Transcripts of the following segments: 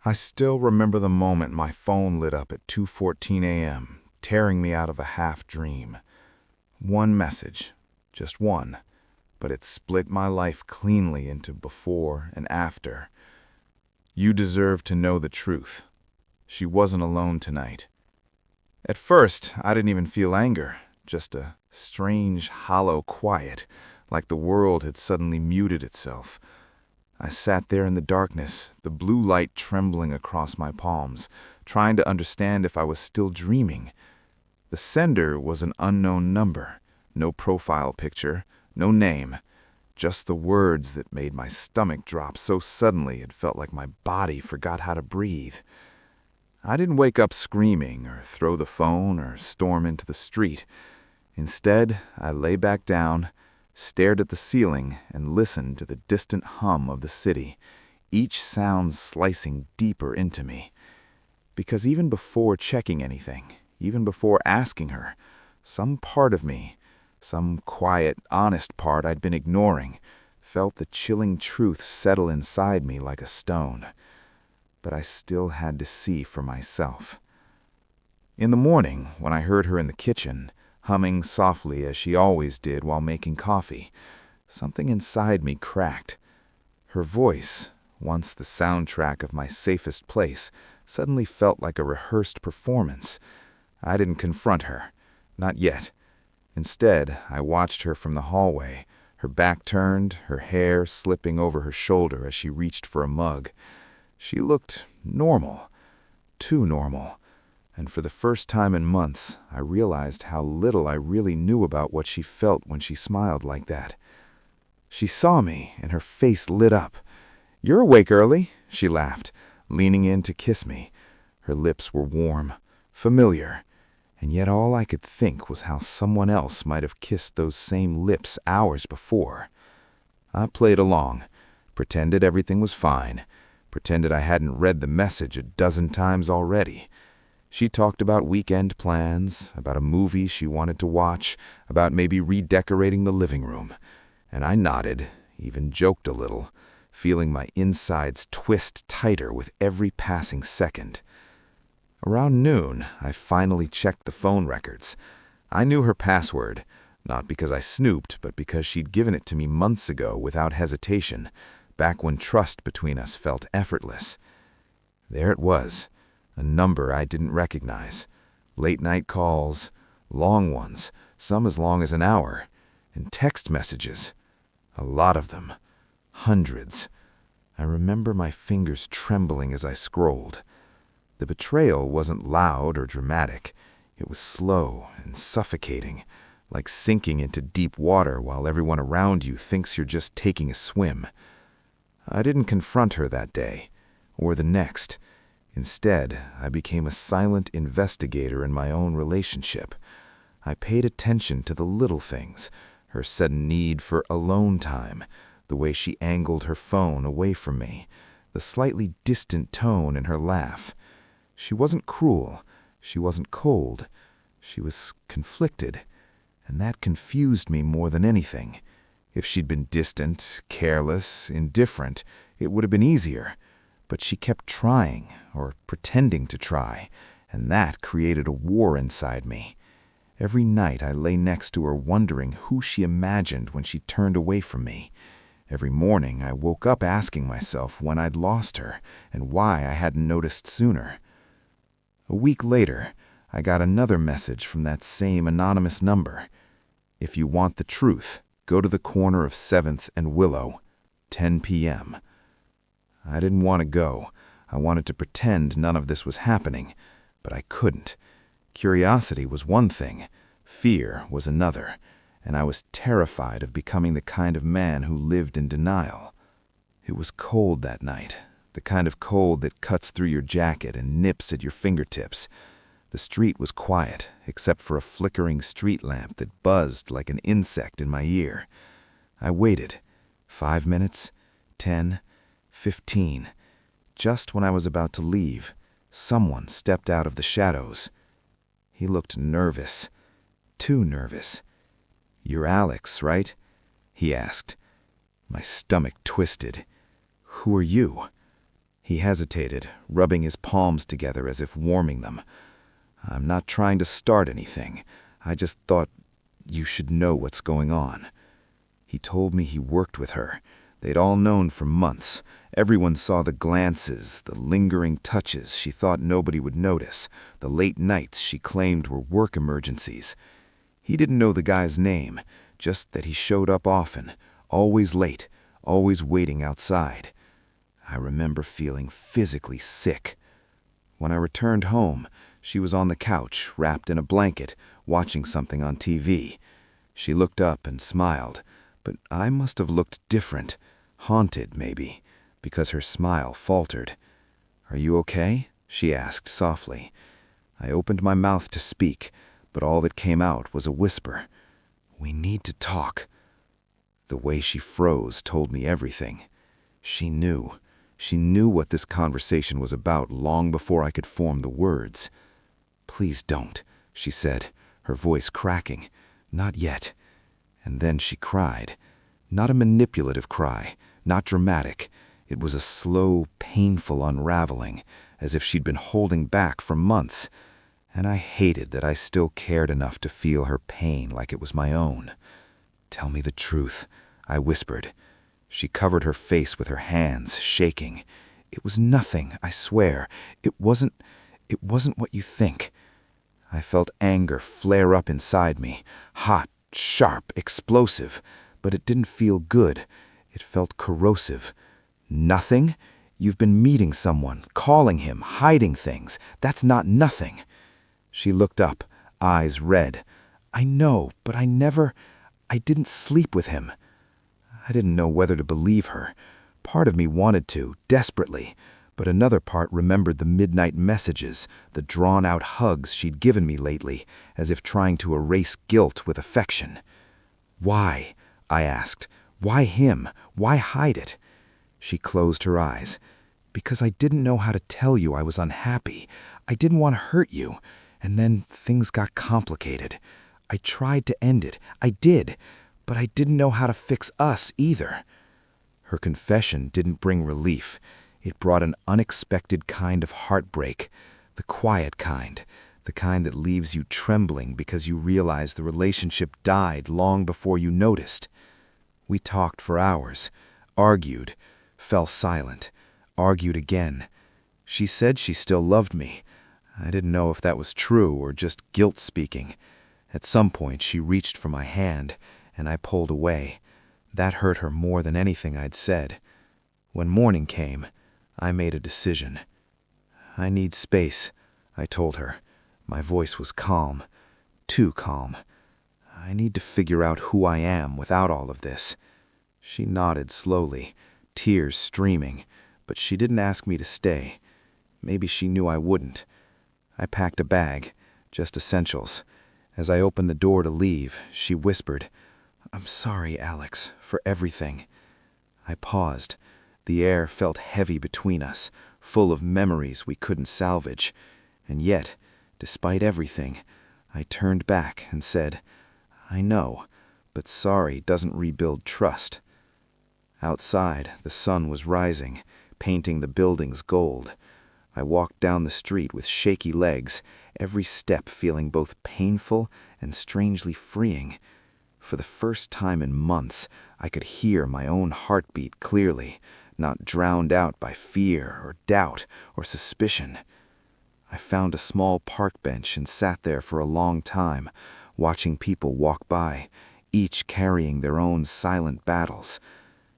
I still remember the moment my phone lit up at 2:14 a.m., tearing me out of a half-dream. One message, just one, but it split my life cleanly into before and after. You deserve to know the truth. She wasn't alone tonight. At first, I didn't even feel anger, just a strange, hollow quiet, like the world had suddenly muted itself. I sat there in the darkness, the blue light trembling across my palms, trying to understand if I was still dreaming. The sender was an unknown number, no profile picture, no name, just the words that made my stomach drop so suddenly it felt like my body forgot how to breathe. I didn't wake up screaming or throw the phone or storm into the street. Instead, I lay back down, stared at the ceiling, and listened to the distant hum of the city, each sound slicing deeper into me. Because even before checking anything, even before asking her, some part of me, some quiet, honest part I'd been ignoring, felt the chilling truth settle inside me like a stone. But I still had to see for myself. In the morning, when I heard her in the kitchen, humming softly as she always did while making coffee, something inside me cracked. Her voice, once the soundtrack of my safest place, suddenly felt like a rehearsed performance. I didn't confront her, not yet. Instead, I watched her from the hallway, her back turned, her hair slipping over her shoulder as she reached for a mug. She looked normal, too normal. And for the first time in months, I realized how little I really knew about what she felt when she smiled like that. She saw me, and her face lit up. "You're awake early," she laughed, leaning in to kiss me. Her lips were warm, familiar, and yet all I could think was how someone else might have kissed those same lips hours before. I played along, pretended everything was fine, pretended I hadn't read the message a dozen times already. She talked about weekend plans, about a movie she wanted to watch, about maybe redecorating the living room. And I nodded, even joked a little, feeling my insides twist tighter with every passing second. Around noon, I finally checked the phone records. I knew her password, not because I snooped, but because she'd given it to me months ago without hesitation, back when trust between us felt effortless. There it was. A number I didn't recognize. Late-night calls, long ones, some as long as an hour, and text messages. A lot of them. Hundreds. I remember my fingers trembling as I scrolled. The betrayal wasn't loud or dramatic. It was slow and suffocating, like sinking into deep water while everyone around you thinks you're just taking a swim. I didn't confront her that day, or the next. Instead, I became a silent investigator in my own relationship. I paid attention to the little things, her sudden need for alone time, the way she angled her phone away from me, the slightly distant tone in her laugh. She wasn't cruel, she wasn't cold, she was conflicted, and that confused me more than anything. If she'd been distant, careless, indifferent, it would have been easier. But she kept trying, or pretending to try, and that created a war inside me. Every night I lay next to her wondering who she imagined when she turned away from me. Every morning I woke up asking myself when I'd lost her, and why I hadn't noticed sooner. A week later, I got another message from that same anonymous number. "If you want the truth, go to the corner of 7th and Willow, 10 p.m. I didn't want to go. I wanted to pretend none of this was happening, but I couldn't. Curiosity was one thing, fear was another, and I was terrified of becoming the kind of man who lived in denial. It was cold that night, the kind of cold that cuts through your jacket and nips at your fingertips. The street was quiet, except for a flickering street lamp that buzzed like an insect in my ear. I waited. 5 minutes, 10, 15. Just when I was about to leave, someone stepped out of the shadows. He looked nervous, too nervous. "You're Alex, right?" he asked. My stomach twisted. "Who are you?" He hesitated, rubbing his palms together as if warming them. "I'm not trying to start anything. I just thought you should know what's going on." He told me he worked with her. They'd all known for months. Everyone saw the glances, the lingering touches she thought nobody would notice, the late nights she claimed were work emergencies. He didn't know the guy's name, just that he showed up often, always late, always waiting outside. I remember feeling physically sick. When I returned home, she was on the couch, wrapped in a blanket, watching something on TV. She looked up and smiled, but I must have looked different, haunted maybe, because her smile faltered. "Are you okay?" she asked softly. I opened my mouth to speak, but all that came out was a whisper. "We need to talk." The way she froze told me everything. She knew. She knew what this conversation was about long before I could form the words. "Please don't," she said, her voice cracking. "Not yet." And then she cried. Not a manipulative cry, not dramatic. It was a slow, painful unraveling, as if she'd been holding back for months. And I hated that I still cared enough to feel her pain like it was my own. "Tell me the truth," I whispered. She covered her face with her hands, shaking. "It was nothing, I swear. It wasn't what you think." I felt anger flare up inside me, hot, sharp, explosive, but it didn't feel good. It felt corrosive. "Nothing? You've been meeting someone, calling him, hiding things. That's not nothing." She looked up, eyes red. "I know, but I didn't sleep with him." I didn't know whether to believe her. Part of me wanted to, desperately, but another part remembered the midnight messages, the drawn-out hugs she'd given me lately, as if trying to erase guilt with affection. "Why?" I asked. "Why him? Why hide it?" She closed her eyes. "Because I didn't know how to tell you I was unhappy. I didn't want to hurt you. And then things got complicated. I tried to end it. I did. But I didn't know how to fix us either." Her confession didn't bring relief. It brought an unexpected kind of heartbreak, the quiet kind, the kind that leaves you trembling because you realize the relationship died long before you noticed. We talked for hours, argued, fell silent, argued again. She said she still loved me. I didn't know if that was true or just guilt speaking. At some point she reached for my hand, and I pulled away. That hurt her more than anything I'd said. When morning came, I made a decision. "I need space," I told her. My voice was calm, too calm. "I need to figure out who I am without all of this." She nodded slowly, tears streaming, but she didn't ask me to stay. Maybe she knew I wouldn't. I packed a bag, just essentials. As I opened the door to leave, she whispered, "I'm sorry, Alex, for everything." I paused. The air felt heavy between us, full of memories we couldn't salvage. And yet, despite everything, I turned back and said, "I know, but sorry doesn't rebuild trust." Outside, the sun was rising, painting the buildings gold. I walked down the street with shaky legs, every step feeling both painful and strangely freeing. For the first time in months, I could hear my own heartbeat clearly, not drowned out by fear or doubt or suspicion. I found a small park bench and sat there for a long time, watching people walk by, each carrying their own silent battles.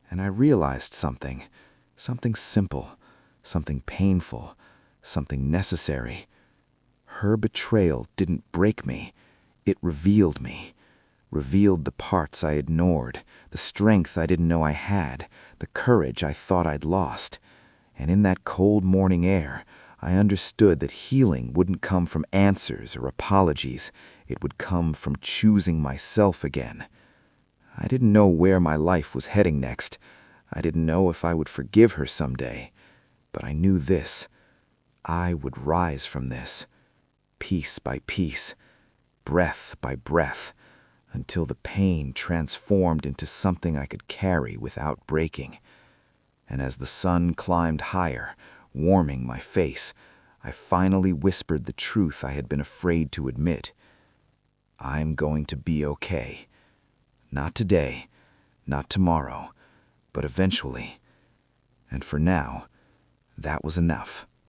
And I realized something simple, something painful, something necessary. Her betrayal didn't break me. It revealed me. Revealed the parts I ignored, the strength I didn't know I had, the courage I thought I'd lost. And in that cold morning air, I understood that healing wouldn't come from answers or apologies. It would come from choosing myself again. I didn't know where my life was heading next. I didn't know if I would forgive her someday. But I knew this. I would rise from this, piece by piece, breath by breath, until the pain transformed into something I could carry without breaking. And as the sun climbed higher, warming my face, I finally whispered the truth I had been afraid to admit. I'm going to be okay. Not today, not tomorrow, but eventually. And for now, that was enough.